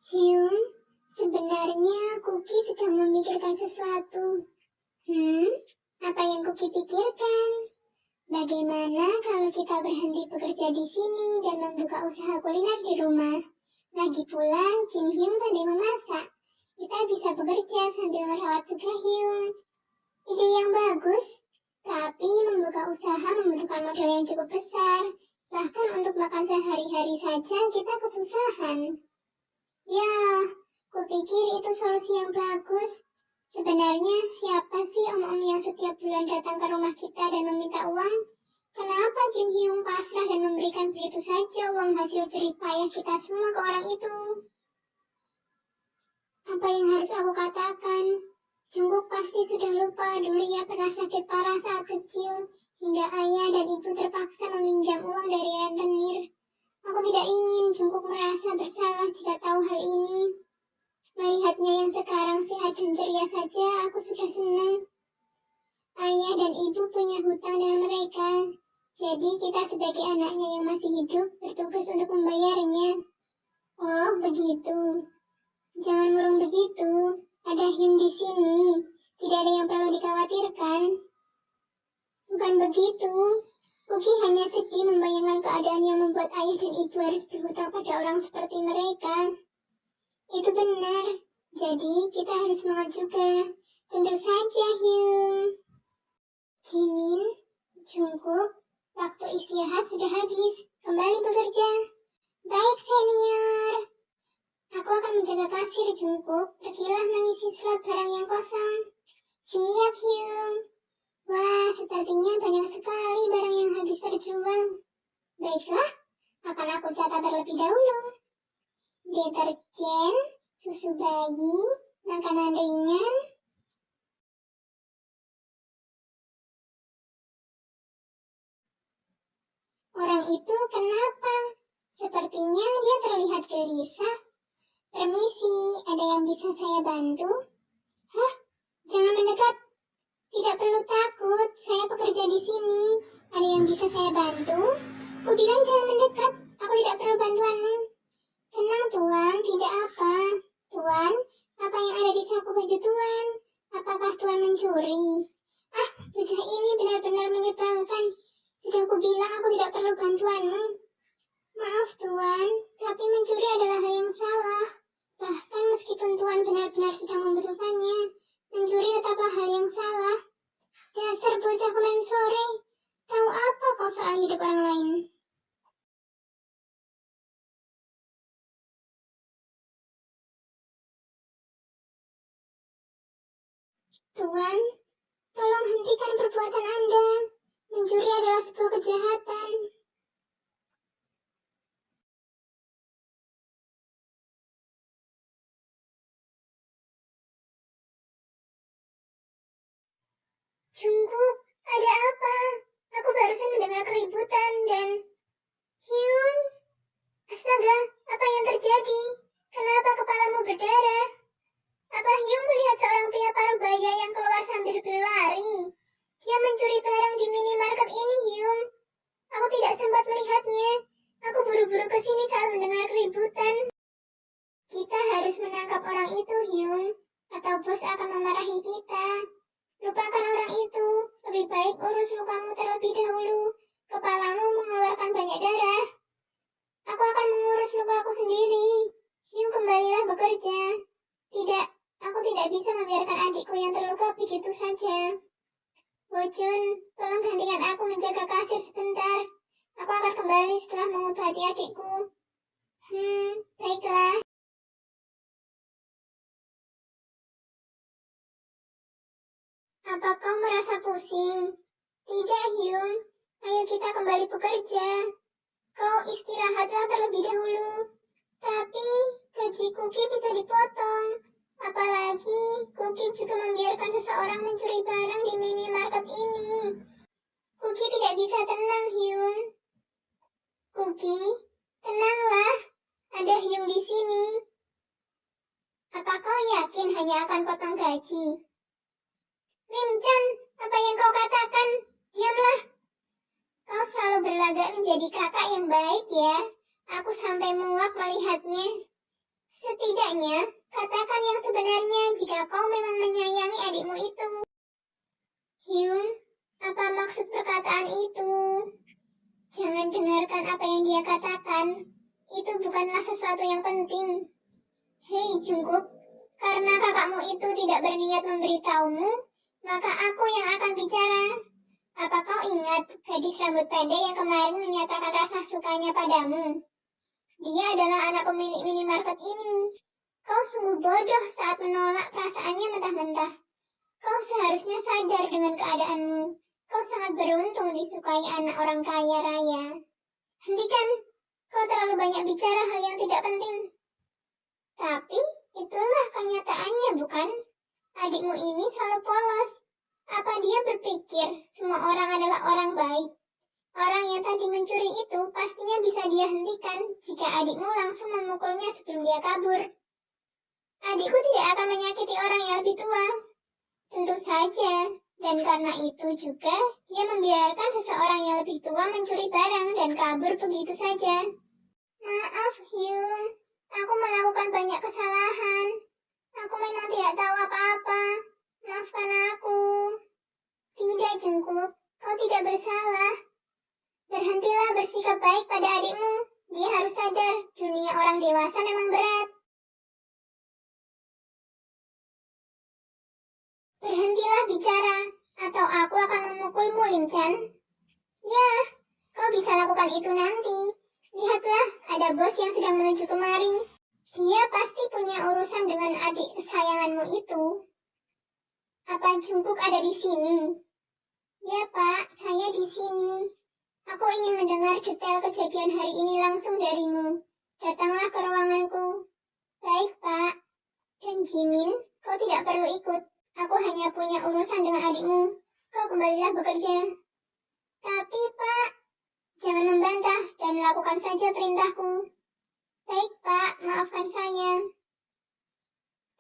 Hyung, sebenarnya Kuki sedang memikirkan sesuatu. Apa yang Kuki pikirkan? Bagaimana kalau kita berhenti bekerja di sini dan membuka usaha kuliner di rumah? Lagi pula, Jin Hyung pandai memasak. Kita bisa bekerja sambil merawat juga Hyung. Ide yang bagus, tapi membuka usaha membutuhkan modal yang cukup besar. Bahkan untuk makan sehari-hari saja kita kesusahan. Ya, kupikir itu solusi yang bagus. Sebenarnya siapa sih om-om yang setiap bulan datang ke rumah kita dan meminta uang? Kenapa Jin Hyung pasrah dan memberikan begitu saja uang hasil jerih payah kita semua ke orang itu? Apa yang harus aku katakan? Jungkook pasti sudah lupa dulu ia pernah sakit parah saat kecil, hingga ayah dan ibu terpaksa meminjam uang dari rentenir. Aku tidak ingin Jungkook merasa bersalah jika tahu hal ini. Melihatnya yang sekarang sehat dan ceria saja, aku sudah senang. Ayah dan ibu punya hutang dengan mereka, jadi kita sebagai anaknya yang masih hidup bertugas untuk membayarnya. Oh, begitu. Jangan murung begitu. Ada Hyung di sini. Tidak ada yang perlu dikhawatirkan. Bukan begitu. Kuki hanya sedih membayangkan keadaan yang membuat ayah dan ibu harus berhutang pada orang seperti mereka. Itu benar. Jadi kita harus semangat juga. Tentu saja, Hyung. Jimin, Jungkook, waktu istirahat sudah habis. Kembali bekerja. Baik, senior. Aku akan menjaga kasir, Jungkook. Pergilah mengisi slot barang yang kosong. Siap, Hyung. Wah, sepertinya banyak sekali barang yang habis terjual. Baiklah, akan aku catat terlebih dahulu. Deterjen, susu bayi, makanan ringan. Orang itu kenapa? Sepertinya dia terlihat gelisah. Permisi, ada yang bisa saya bantu? Hah? Jangan mendekat. Tidak perlu takut, saya pekerja di sini. Ada yang bisa saya bantu? Ku bilang jangan mendekat, aku tidak perlu bantuanmu. Tenang Tuan, tidak apa. Tuan, apa yang ada di saku baju Tuan? Apakah Tuan mencuri? Ah, bocah ini benar-benar menyebalkan. Sudah ku bilang aku tidak perlu bantuanmu. Maaf Tuan, tapi mencuri adalah hal yang salah. Bahkan meskipun Tuan benar-benar sedang membutuhkannya, mencuri tetaplah hal yang salah. Dasar bocah komen sore, tahu apa kau soal hidup orang lain? Tuan, tolong hentikan perbuatan Anda. Mencuri adalah sebuah kejahatan. Jungkook, ada apa? Aku barusan mendengar keributan dan... Hyun? Astaga, apa yang terjadi? Kenapa kepalamu berdarah? Apa Hyun melihat seorang pria parubaya yang keluar sambil berlari? Dia mencuri barang di minimarket ini, Hyun. Aku tidak sempat melihatnya. Aku buru-buru ke sini saat mendengar keributan. Kita harus menangkap orang itu, Hyun, atau bos akan memarahi kita. Lupakan orang itu. Lebih baik urus lukamu terlebih dahulu. Kepalamu mengeluarkan banyak darah. Aku akan mengurus lukaku sendiri. Hyun, kembalilah bekerja. Tidak, aku tidak bisa membiarkan adikku yang terluka begitu saja. Wojun, tolong gantikan aku menjaga kasir sebentar. Aku akan kembali setelah mengobati adikku. Baiklah. Apa kau merasa pusing? Tidak, Hyun. Ayo kita kembali bekerja. Kau istirahatlah terlebih dahulu. Tapi, gaji Kuki bisa dipotong. Apalagi, Kuki juga membiarkan seseorang mencuri barang di minimarket ini. Kuki tidak bisa tenang, Hyun. Kuki, tenanglah. Ada Hyun di sini. Apa kau yakin hanya akan potong gaji? Lim Chan, apa yang kau katakan? Diamlah. Kau selalu berlagak menjadi kakak yang baik ya. Aku sampai muak melihatnya. Setidaknya, katakan yang sebenarnya jika kau memang menyayangi adikmu itu. Hyun, apa maksud perkataan itu? Jangan dengarkan apa yang dia katakan. Itu bukanlah sesuatu yang penting. Hei Jungkook, karena kakakmu itu tidak berniat memberitahumu, maka aku yang akan bicara. Apa kau ingat gadis rambut pendek yang kemarin menyatakan rasa sukanya padamu? Dia adalah anak pemilik minimarket ini. Kau sungguh bodoh saat menolak perasaannya mentah-mentah. Kau seharusnya sadar dengan keadaanmu. Kau sangat beruntung disukai anak orang kaya raya. Hentikan, kau terlalu banyak bicara hal yang tidak penting. Tapi itulah kenyataannya, bukan? Adikmu ini selalu polos. Apa dia berpikir semua orang adalah orang baik? Orang yang tadi mencuri itu pastinya bisa dia hentikan jika adikmu langsung memukulnya sebelum dia kabur. Adikku tidak akan menyakiti orang yang lebih tua. Tentu saja, dan karena itu juga dia membiarkan seseorang yang lebih tua mencuri barang dan kabur begitu saja. Maaf, Hyun. Aku melakukan banyak kesalahan. Aku memang tidak tahu apa-apa. Maafkan aku. Tidak, Jungkook. Kau tidak bersalah. Berhentilah bersikap baik pada adikmu. Dia harus sadar, dunia orang dewasa memang berat. Berhentilah bicara, atau aku akan memukulmu, Lim Chan. Ya, kau bisa lakukan itu nanti. Lihatlah, ada bos yang sedang menuju kemari. Dia pasti punya urusan dengan adik kesayanganmu itu. Apa Jungkook ada di sini? Ya, Pak, saya di sini. Aku ingin mendengar detail kejadian hari ini langsung darimu. Datanglah ke ruanganku. Baik, Pak. Dan Jimin, kau tidak perlu ikut. Aku hanya punya urusan dengan adikmu. Kau kembalilah bekerja. Tapi, Pak, jangan membantah dan lakukan saja perintahku. Baik, Pak, maafkan saya.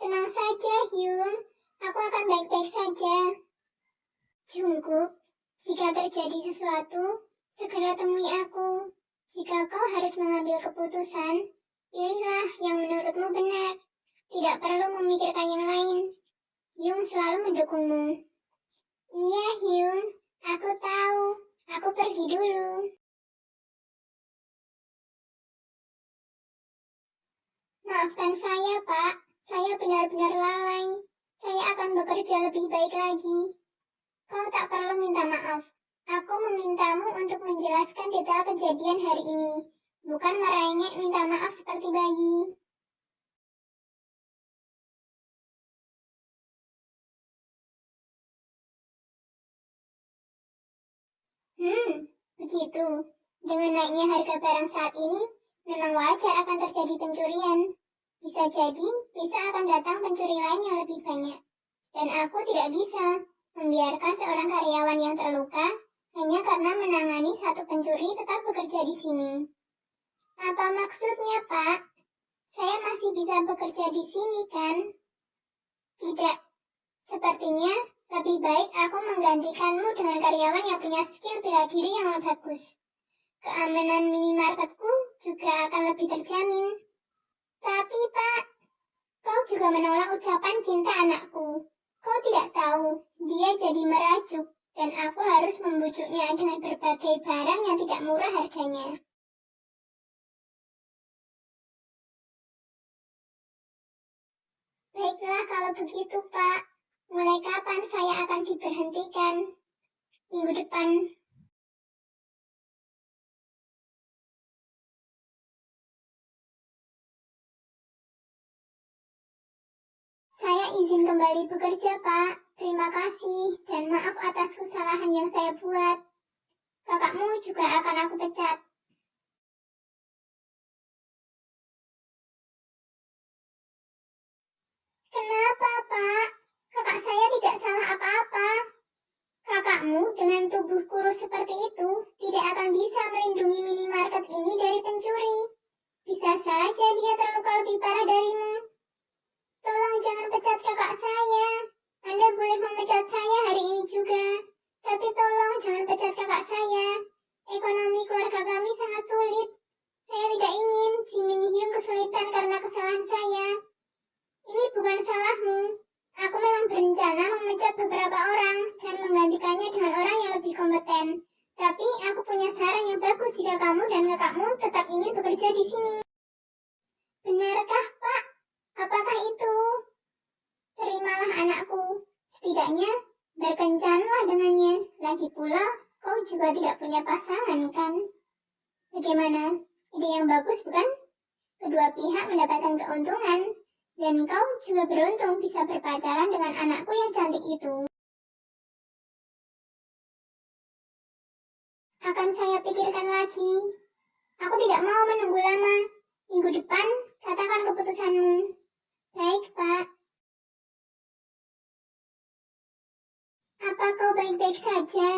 Tenang saja, Hyun. Aku akan baik-baik saja. Jungkook, jika terjadi sesuatu, segera temui aku. Jika kau harus mengambil keputusan, pilihlah yang menurutmu benar. Tidak perlu memikirkan yang lain. Hyun selalu mendukungmu. Iya, Hyun. Aku tahu. Aku pergi dulu. Maafkan saya, Pak. Saya benar-benar lalai. Saya akan bekerja lebih baik lagi. Kau tak perlu minta maaf. Aku memintamu untuk menjelaskan detail kejadian hari ini, bukan merengek minta maaf seperti bayi. Begitu. Dengan naiknya harga barang saat ini, memang wajar akan terjadi pencurian. Bisa jadi, besok akan datang pencuri lain yang lebih banyak. Dan aku tidak bisa membiarkan seorang karyawan yang terluka hanya karena menangani satu pencuri tetap bekerja di sini. Apa maksudnya, Pak? Saya masih bisa bekerja di sini, kan? Tidak. Sepertinya lebih baik aku menggantikanmu dengan karyawan yang punya skill bela diri yang lebih bagus. Keamanan minimarketku juga akan lebih terjamin. Tapi, Pak, kau juga menolak ucapan cinta anakku. Kau tidak tahu, dia jadi merajuk, dan aku harus membujuknya dengan berbagai barang yang tidak murah harganya. Baiklah kalau begitu, Pak. Mulai kapan saya akan diberhentikan? Minggu depan. Saya izin kembali bekerja, Pak. Terima kasih dan maaf atas kesalahan yang saya buat. Kakakmu juga akan aku pecat. Kenapa, Pak? Kakak saya tidak salah apa-apa. Kakakmu dengan tubuh kurus seperti itu tidak akan bisa melindungi minimarket ini dari pencuri. Bisa saja dia terluka lebih parah darimu. Tolong jangan pecat kakak saya. Anda boleh memecat saya hari ini juga. Tapi tolong jangan pecat kakak saya. ekonomi keluarga kami sangat sulit. Saya tidak ingin Jimin Hyung kesulitan karena kesalahan saya. Ini bukan salahmu. Aku memang berencana memecat beberapa orang dan menggantikannya dengan orang yang lebih kompeten. Tapi aku punya saran yang bagus jika kamu dan kakakmu tetap ingin bekerja di sini. Benarkah, Pak? Apakah itu? Terimalah anakku. Setidaknya berkencanlah dengannya. Lagi pula, kau juga tidak punya pasangan, kan? Bagaimana? Ide yang bagus, bukan? Kedua pihak mendapatkan keuntungan. Dan kau juga beruntung bisa berpacaran dengan anakku yang cantik itu. Akan saya pikirkan lagi. Aku tidak mau menunggu lama. Minggu depan, katakan keputusanmu. Baik, Pak. Apa kau baik-baik saja?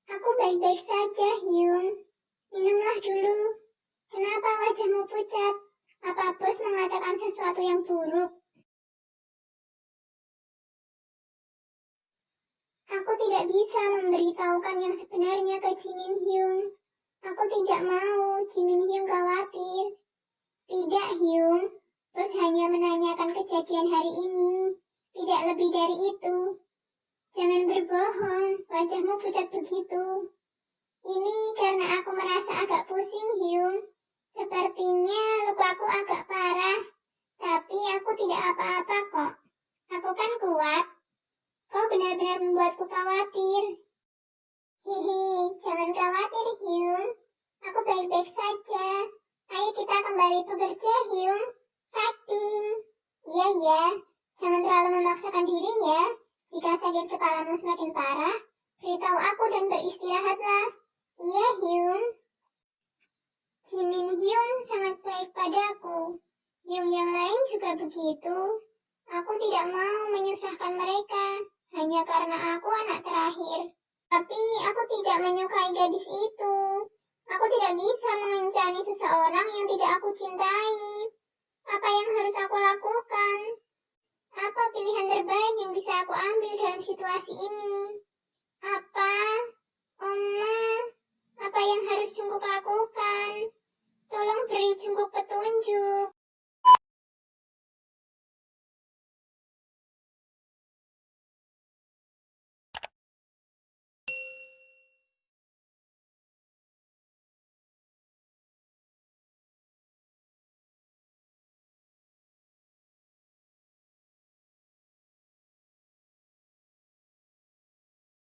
Aku baik-baik saja, Hyun. Minumlah dulu. Kenapa wajahmu pucat? Apa bos mengatakan sesuatu yang buruk? Aku tidak bisa memberitahukan yang sebenarnya ke Jimin Hyung. Aku tidak mau Jimin Hyung khawatir. Tidak, Hyung. Bos hanya menanyakan kejadian hari ini. Tidak lebih dari itu. Jangan berbohong, wajahmu pucat begitu. Ini karena aku merasa agak pusing, Hyung. Sepertinya lukaku agak parah. Tapi aku tidak apa-apa kok. Aku kan kuat. Kau benar-benar membuatku khawatir. Hihi, jangan khawatir, Hyung. Aku baik-baik saja. Ayo kita kembali bekerja, Hyung. Fighting. Iya, ya. Jangan terlalu memaksakan diri ya. Jika sakit kepalamu semakin parah, beritahu aku dan beristirahatlah. Iya, Hyung. Jimin Hyung sangat baik padaku. Hyung yang lain juga begitu. Aku tidak mau menyusahkan mereka, hanya karena aku anak terakhir. Tapi aku tidak menyukai gadis itu. Aku tidak bisa mengencani seseorang yang tidak aku cintai. Apa yang harus aku lakukan? Apa pilihan terbaik yang bisa aku ambil dalam situasi ini? Apa? Oma, apa yang harus Jungkook lakukan?